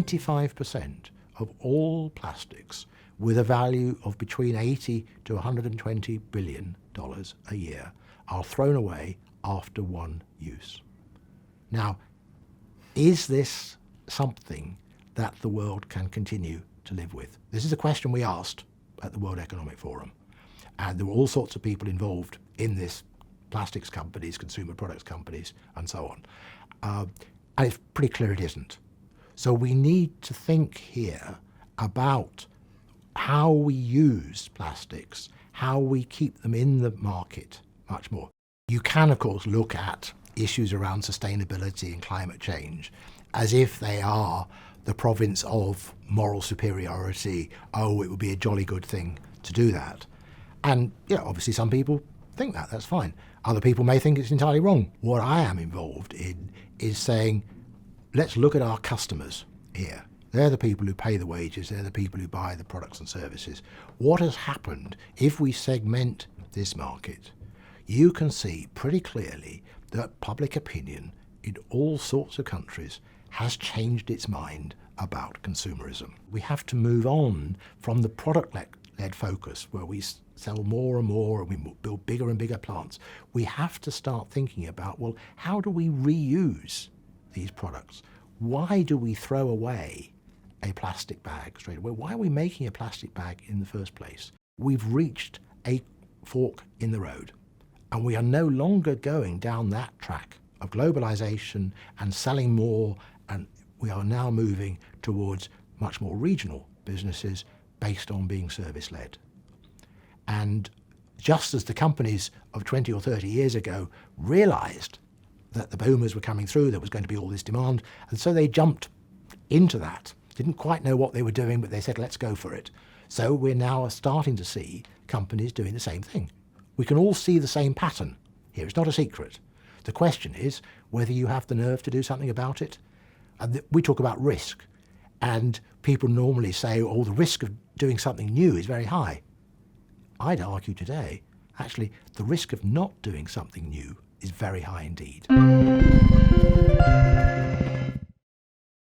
95% of all plastics with a value of between 80 to $120 billion a year are thrown away after one use. Now, is this something that the world can continue to live with? This is a question we asked at the World Economic Forum. And there were all sorts of people involved in this, plastics companies, consumer products companies, and so on. And it's pretty clear it isn't. So we need to think here about how we use plastics, how we keep them in the market much more. You can, of course, look at issues around sustainability and climate change as if they are the province of moral superiority. Oh, it would be a jolly good thing to do that. And obviously some people think that, that's fine. Other people may think it's entirely wrong. What I am involved in is saying, let's look at our customers here. They're the people who pay the wages, they're the people who buy the products and services. What has happened if we segment this market? You can see pretty clearly that public opinion in all sorts of countries has changed its mind about consumerism. We have to move on from the product-led focus where we sell more and more and we build bigger and bigger plants. We have to start thinking about, well, how do we reuse these products? Why do we throw away a plastic bag straight away? Why are we making a plastic bag in the first place? We've reached a fork in the road, and we are no longer going down that track of globalization and selling more, and we are now moving towards much more regional businesses based on being service-led. And just as the companies of 20 or 30 years ago realized that the boomers were coming through, there was going to be all this demand, and so they jumped into that. Didn't quite know what they were doing, but they said, let's go for it. So we're now starting to see companies doing the same thing. We can all see the same pattern here. It's not a secret. The question is whether you have the nerve to do something about it. And we talk about risk, and people normally say, oh, the risk of doing something new is very high. I'd argue today, actually, the risk of not doing something new is very high indeed.